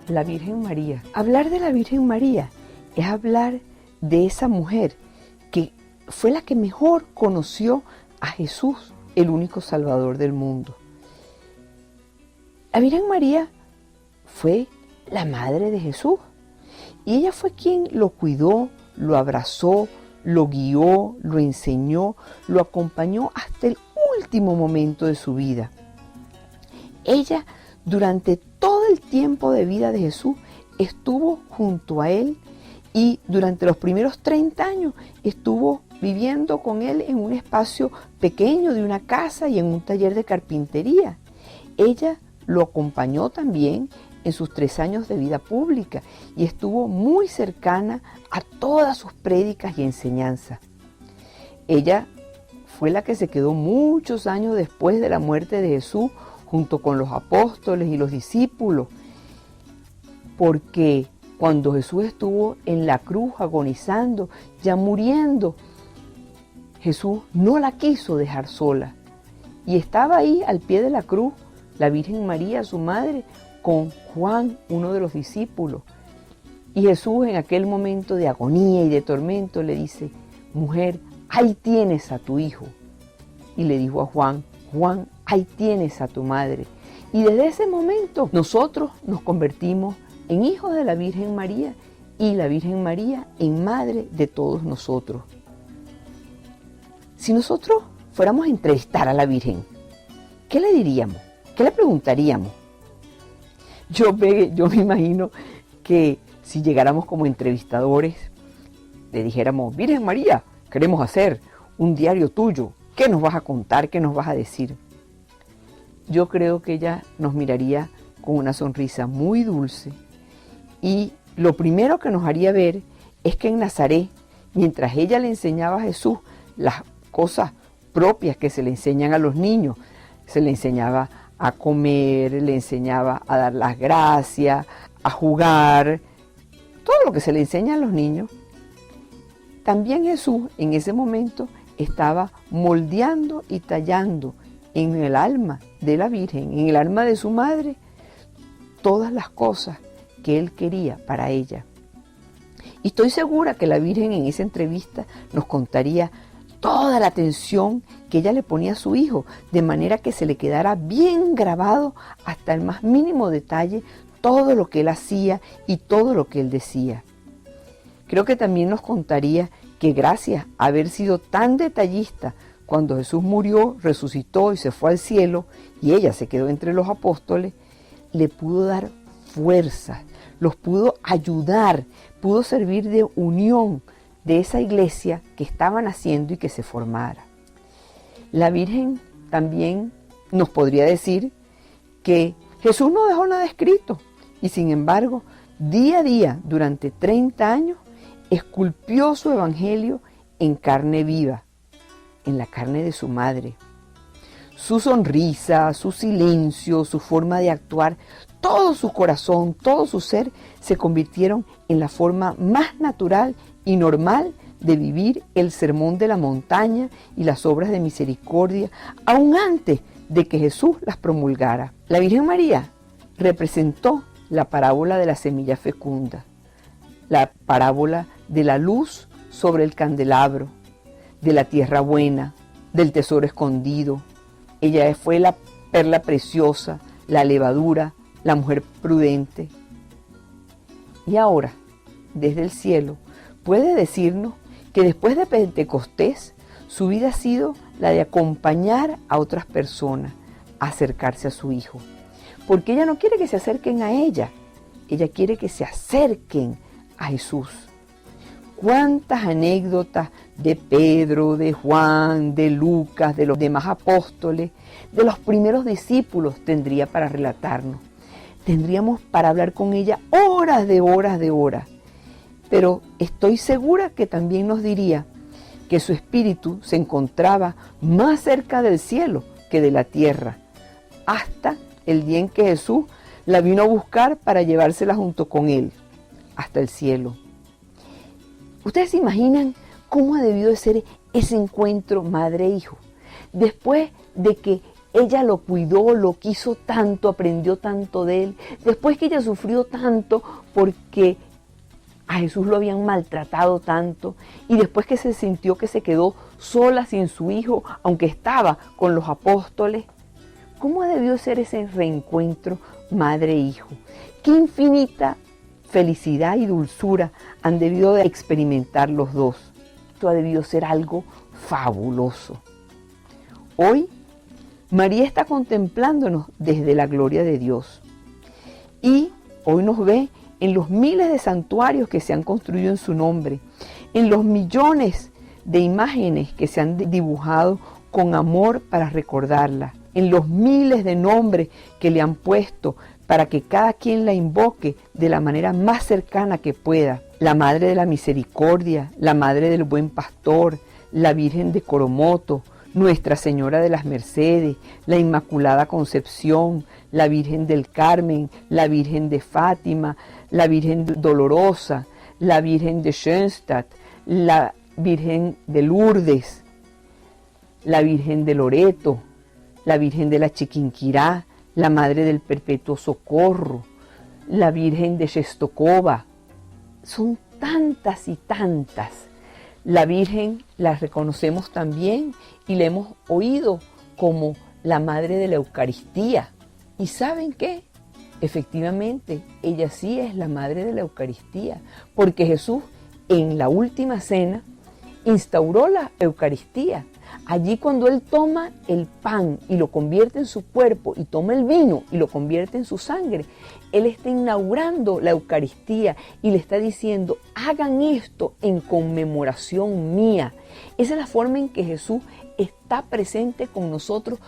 la Virgen María. Hablar de la Virgen María es hablar de esa mujer que fue la que mejor conoció a Jesús, el único Salvador del mundo. La Virgen María fue la madre de Jesús y ella fue quien lo cuidó, lo abrazó, lo guió, lo enseñó, lo acompañó hasta el último momento de su vida. Ella, durante todo el tiempo de vida de Jesús, estuvo junto a él y durante los primeros 30 años estuvo viviendo con él en un espacio pequeño de una casa y en un taller de carpintería. Ella lo acompañó también en sus 3 años de vida pública y estuvo muy cercana a todas sus prédicas y enseñanzas. Ella fue la que se quedó muchos años después de la muerte de Jesús junto con los apóstoles y los discípulos, porque cuando Jesús estuvo en la cruz agonizando, ya muriendo, Jesús no la quiso dejar sola y estaba ahí al pie de la cruz la Virgen María, su madre, con Juan, uno de los discípulos. Y Jesús, en aquel momento de agonía y de tormento, le dice: mujer, ahí tienes a tu hijo. Y le dijo a Juan: Juan, ahí tienes a tu madre. Y desde ese momento nosotros nos convertimos en hijos de la Virgen María y la Virgen María en madre de todos nosotros. Si nosotros fuéramos a entrevistar a la Virgen, ¿qué le diríamos? ¿Qué le preguntaríamos? Yo me imagino que si llegáramos como entrevistadores, le dijéramos: Virgen María, queremos hacer un diario tuyo. ¿Qué nos vas a contar? ¿Qué nos vas a decir? Yo creo que ella nos miraría con una sonrisa muy dulce y lo primero que nos haría ver es que en Nazaret, mientras ella le enseñaba a Jesús las cosas propias que se le enseñan a los niños, se le enseñaba a comer, le enseñaba a dar las gracias, a jugar, todo lo que se le enseña a los niños. También Jesús en ese momento estaba moldeando y tallando en el alma de la Virgen, en el alma de su madre, todas las cosas que él quería para ella. Y estoy segura que la Virgen en esa entrevista nos contaría toda la atención que ella le ponía a su hijo, de manera que se le quedara bien grabado hasta el más mínimo detalle todo lo que él hacía y todo lo que él decía. Creo que también nos contaría que gracias a haber sido tan detallista, cuando Jesús murió, resucitó y se fue al cielo, y ella se quedó entre los apóstoles, le pudo dar fuerza, los pudo ayudar, pudo servir de unión de esa iglesia que estaban haciendo y que se formara. La Virgen también nos podría decir que Jesús no dejó nada escrito y sin embargo, día a día, durante 30 años, esculpió su evangelio en carne viva, en la carne de su madre. Su sonrisa, su silencio, su forma de actuar, todo su corazón, todo su ser se convirtieron en la forma más natural y normal de vivir el sermón de la montaña y las obras de misericordia, aún antes de que Jesús las promulgara. La Virgen María representó la parábola de la semilla fecunda, la parábola de la luz sobre el candelabro, de la tierra buena, del tesoro escondido. Ella fue la perla preciosa, la levadura, la mujer prudente. Y ahora, desde el cielo, puede decirnos que después de Pentecostés, su vida ha sido la de acompañar a otras personas a acercarse a su Hijo. Porque ella no quiere que se acerquen a ella, ella quiere que se acerquen a Jesús. ¿Cuántas anécdotas de Pedro, de Juan, de Lucas, de los demás apóstoles, de los primeros discípulos tendría para relatarnos? Tendríamos para hablar con ella horas de horas de horas. Pero estoy segura que también nos diría que su espíritu se encontraba más cerca del cielo que de la tierra, hasta el día en que Jesús la vino a buscar para llevársela junto con él, hasta el cielo. ¿Ustedes se imaginan cómo ha debido de ser ese encuentro madre-hijo? Después de que ella lo cuidó, lo quiso tanto, aprendió tanto de él. Después que ella sufrió tanto porque a Jesús lo habían maltratado tanto, y después que se sintió que se quedó sola sin su hijo, aunque estaba con los apóstoles, ¿cómo debió ser ese reencuentro madre-hijo? Qué infinita felicidad y dulzura han debido de experimentar los dos. Esto ha debido ser algo fabuloso. Hoy, María está contemplándonos desde la gloria de Dios. Y hoy nos ve en los miles de santuarios que se han construido en su nombre, en los millones de imágenes que se han dibujado con amor para recordarla, en los miles de nombres que le han puesto para que cada quien la invoque de la manera más cercana que pueda. La Madre de la Misericordia, la Madre del Buen Pastor, la Virgen de Coromoto, Nuestra Señora de las Mercedes, la Inmaculada Concepción, la Virgen del Carmen, la Virgen de Fátima, la Virgen Dolorosa, la Virgen de Schoenstatt, la Virgen de Lourdes, la Virgen de Loreto, la Virgen de la Chiquinquirá, la Madre del Perpetuo Socorro, la Virgen de Czestochowa. Son tantas y tantas. La Virgen la reconocemos también y la hemos oído como la Madre de la Eucaristía. ¿Y saben qué? Efectivamente, ella sí es la Madre de la Eucaristía, porque Jesús en la última cena instauró la Eucaristía. Allí cuando Él toma el pan y lo convierte en su cuerpo y toma el vino y lo convierte en su sangre, Él está inaugurando la Eucaristía y le está diciendo, hagan esto en conmemoración mía. Esa es la forma en que Jesús está presente con nosotros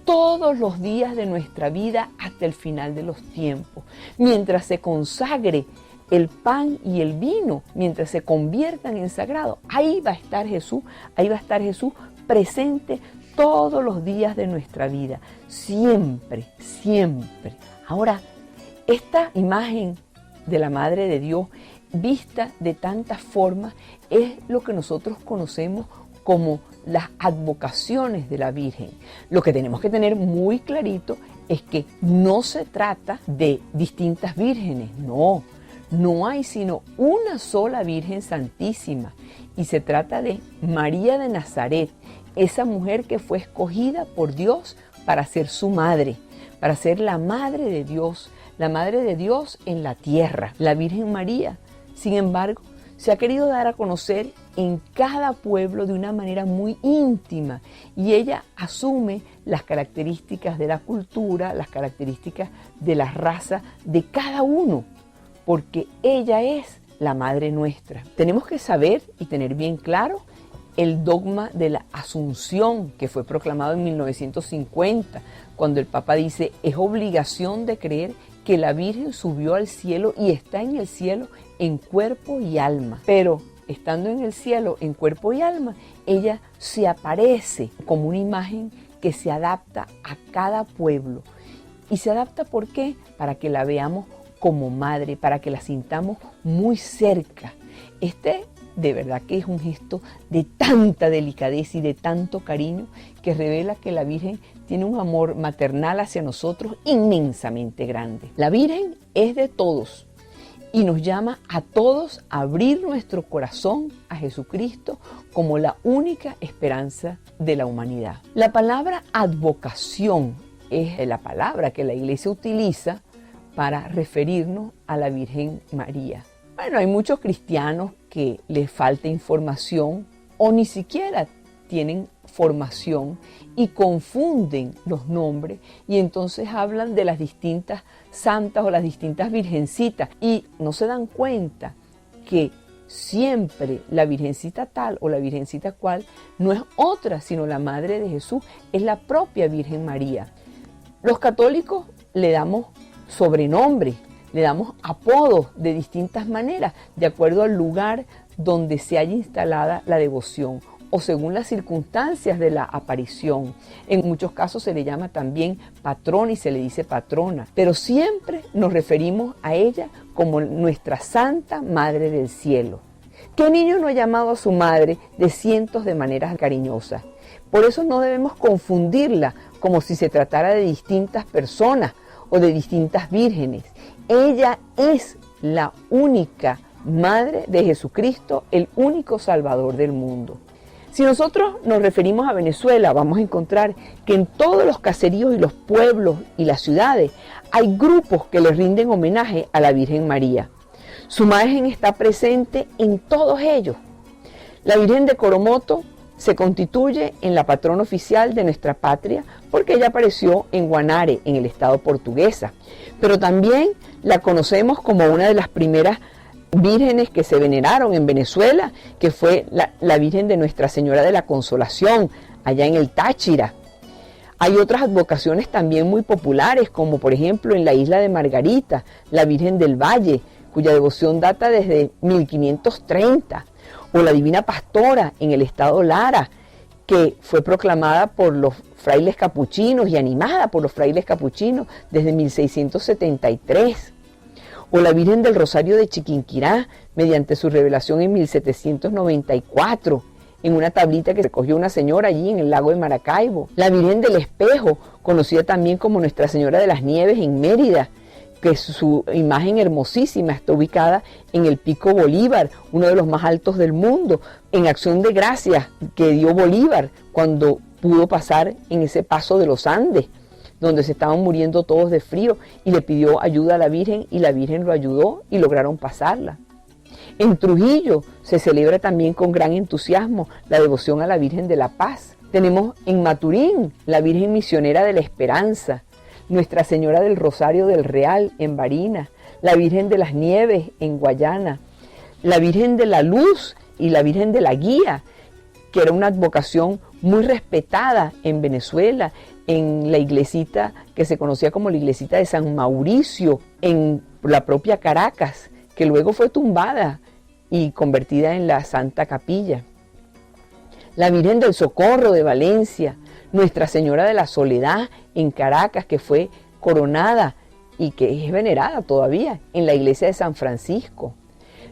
todos los días de nuestra vida hasta el final de los tiempos. Mientras se consagre el pan y el vino, mientras se conviertan en sagrado, ahí va a estar Jesús presente todos los días de nuestra vida, siempre, siempre. Ahora, esta imagen de la Madre de Dios, vista de tantas formas, es lo que nosotros conocemos como las advocaciones de la Virgen. Lo que tenemos que tener muy clarito es que no se trata de distintas vírgenes, no hay sino una sola Virgen Santísima, y se trata de María de Nazaret, esa mujer que fue escogida por Dios para ser su madre, para ser la Madre de Dios, la Madre de Dios en la tierra. La Virgen María, sin embargo, se ha querido dar a conocer en cada pueblo de una manera muy íntima, y ella asume las características de la cultura, las características de la raza de cada uno, porque ella es la Madre nuestra. Tenemos que saber y tener bien claro el dogma de la Asunción, que fue proclamado en 1950, cuando el Papa dice, es obligación de creer que la Virgen subió al cielo y está en el cielo en cuerpo y alma. Pero estando en el cielo en cuerpo y alma, ella se aparece como una imagen que se adapta a cada pueblo. ¿Y se adapta por qué? Para que la veamos como madre, para que la sintamos muy cerca. De verdad que es un gesto de tanta delicadeza y de tanto cariño que revela que la Virgen tiene un amor maternal hacia nosotros inmensamente grande. La Virgen es de todos y nos llama a todos a abrir nuestro corazón a Jesucristo como la única esperanza de la humanidad. La palabra advocación es la palabra que la Iglesia utiliza para referirnos a la Virgen María. Bueno, hay muchos cristianos que les falta información o ni siquiera tienen formación y confunden los nombres, y entonces hablan de las distintas santas o las distintas virgencitas y no se dan cuenta que siempre la virgencita tal o la virgencita cual no es otra sino la Madre de Jesús, es la propia Virgen María. Los católicos le damos sobrenombres, le damos apodos de distintas maneras, de acuerdo al lugar donde se haya instalada la devoción o según las circunstancias de la aparición. En muchos casos se le llama también patrona y se le dice patrona, pero siempre nos referimos a ella como nuestra Santa Madre del Cielo. ¿Qué niño no ha llamado a su madre de cientos de maneras cariñosas? Por eso no debemos confundirla como si se tratara de distintas personas o de distintas vírgenes. Ella es la única Madre de Jesucristo, el único Salvador del mundo. Si nosotros nos referimos a Venezuela, vamos a encontrar que en todos los caseríos y los pueblos y las ciudades hay grupos que le rinden homenaje a la Virgen María. Su imagen está presente en todos ellos. La Virgen de Coromoto se constituye en la patrona oficial de nuestra patria porque ella apareció en Guanare, en el estado portuguesa. Pero también la conocemos como una de las primeras vírgenes que se veneraron en Venezuela, que fue la Virgen de Nuestra Señora de la Consolación, allá en el Táchira. Hay otras advocaciones también muy populares, como por ejemplo en la isla de Margarita, la Virgen del Valle, cuya devoción data desde 1530, o la Divina Pastora en el estado Lara, que fue proclamada por los frailes capuchinos y animada por los frailes capuchinos desde 1673. O la Virgen del Rosario de Chiquinquirá, mediante su revelación en 1794, en una tablita que recogió una señora allí en el lago de Maracaibo. La Virgen del Espejo, conocida también como Nuestra Señora de las Nieves en Mérida, que su imagen hermosísima está ubicada en el Pico Bolívar, uno de los más altos del mundo, en acción de gracias que dio Bolívar cuando pudo pasar en ese paso de los Andes, donde se estaban muriendo todos de frío, y le pidió ayuda a la Virgen y la Virgen lo ayudó y lograron pasarla. En Trujillo se celebra también con gran entusiasmo la devoción a la Virgen de la Paz. Tenemos en Maturín la Virgen Misionera de la Esperanza, Nuestra Señora del Rosario del Real en Barinas, la Virgen de las Nieves en Guayana, la Virgen de la Luz y la Virgen de la Guía, que era una advocación muy respetada en Venezuela, en la iglesita que se conocía como la iglesita de San Mauricio, en la propia Caracas, que luego fue tumbada y convertida en la Santa Capilla. La Virgen del Socorro de Valencia, Nuestra Señora de la Soledad en Caracas, que fue coronada y que es venerada todavía en la iglesia de San Francisco.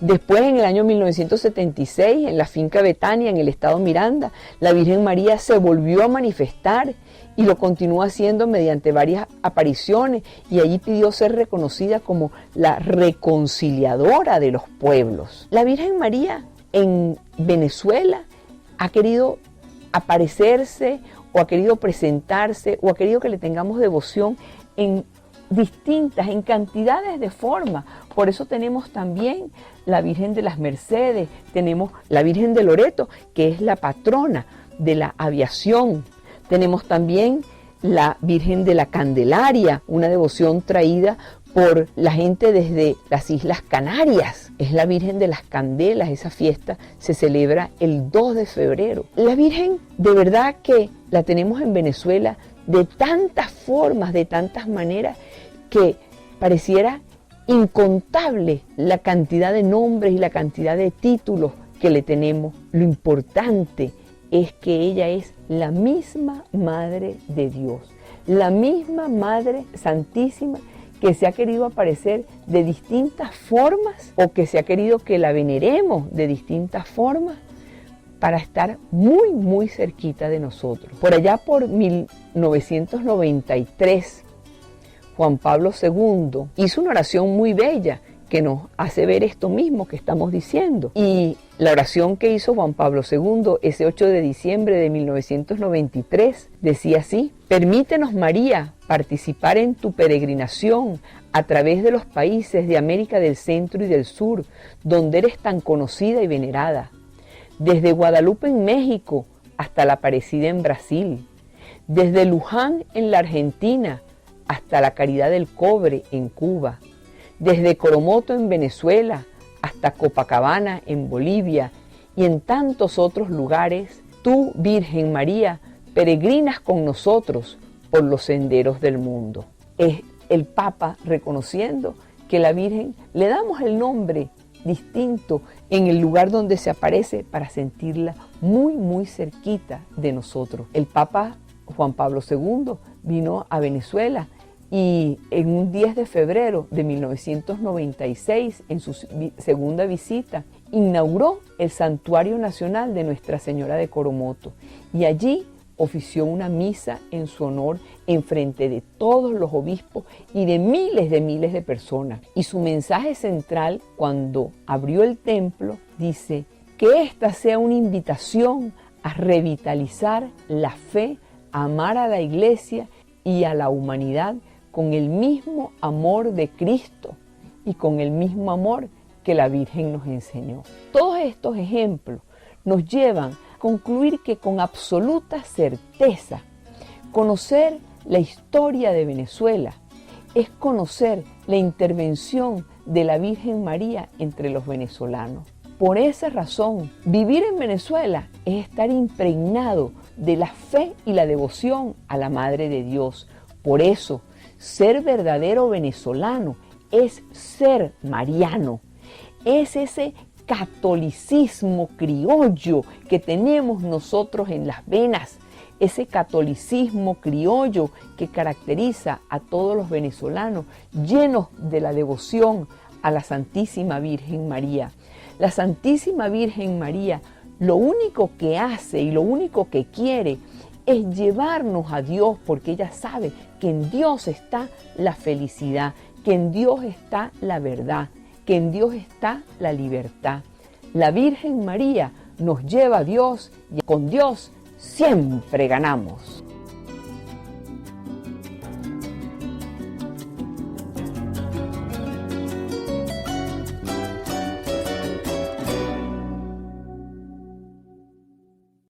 Después, en el año 1976, en la finca Betania, en el estado Miranda, la Virgen María se volvió a manifestar y lo continúa haciendo mediante varias apariciones, y allí pidió ser reconocida como la reconciliadora de los pueblos. La Virgen María en Venezuela ha querido aparecerse, o ha querido presentarse, o ha querido que le tengamos devoción en en cantidades de formas. Por eso tenemos también la Virgen de las Mercedes, tenemos la Virgen de Loreto, que es la patrona de la aviación. Tenemos también la Virgen de la Candelaria, una devoción traída por la gente desde las Islas Canarias. Es la Virgen de las Candelas, esa fiesta se celebra el 2 de febrero. La Virgen, de verdad que la tenemos en Venezuela de tantas formas, de tantas maneras, que pareciera incontable la cantidad de nombres y la cantidad de títulos que le tenemos. Lo importante es que ella es la misma Madre de Dios, la misma Madre Santísima, que se ha querido aparecer de distintas formas, o que se ha querido que la veneremos de distintas formas, para estar muy, muy cerquita de nosotros. Por allá por 1993, Juan Pablo II hizo una oración muy bella que nos hace ver esto mismo que estamos diciendo. Y la oración que hizo Juan Pablo II ese 8 de diciembre de 1993 decía así: permítenos, María, participar en tu peregrinación a través de los países de América del Centro y del Sur, donde eres tan conocida y venerada. Desde Guadalupe en México hasta la Aparecida en Brasil, desde Luján en la Argentina hasta la Caridad del Cobre en Cuba, desde Coromoto en Venezuela hasta Copacabana en Bolivia y en tantos otros lugares, tú, Virgen María, peregrinas con nosotros por los senderos del mundo. Es el Papa reconociendo que la Virgen le damos el nombre distinto en el lugar donde se aparece para sentirla muy, muy cerquita de nosotros. El Papa Juan Pablo II vino a Venezuela y en un 10 de febrero de 1996, en su segunda visita, inauguró el Santuario Nacional de Nuestra Señora de Coromoto y allí ofició una misa en su honor en frente de todos los obispos y de miles de personas. Y su mensaje central, cuando abrió el templo, dice que esta sea una invitación a revitalizar la fe, a amar a la Iglesia y a la humanidad con el mismo amor de Cristo y con el mismo amor que la Virgen nos enseñó. Todos estos ejemplos nos llevan a concluir que con absoluta certeza conocer la historia de Venezuela es conocer la intervención de la Virgen María entre los venezolanos. Por esa razón, vivir en Venezuela es estar impregnado de la fe y la devoción a la Madre de Dios. Por eso, ser verdadero venezolano es ser mariano. Es ese catolicismo criollo que tenemos nosotros en las venas, ese catolicismo criollo que caracteriza a todos los venezolanos llenos de la devoción a la Santísima Virgen María. La Santísima Virgen María lo único que hace y lo único que quiere es llevarnos a Dios, porque ella sabe que en Dios está la felicidad, que en Dios está la verdad, que en Dios está la libertad. La Virgen María nos lleva a Dios y con Dios siempre ganamos.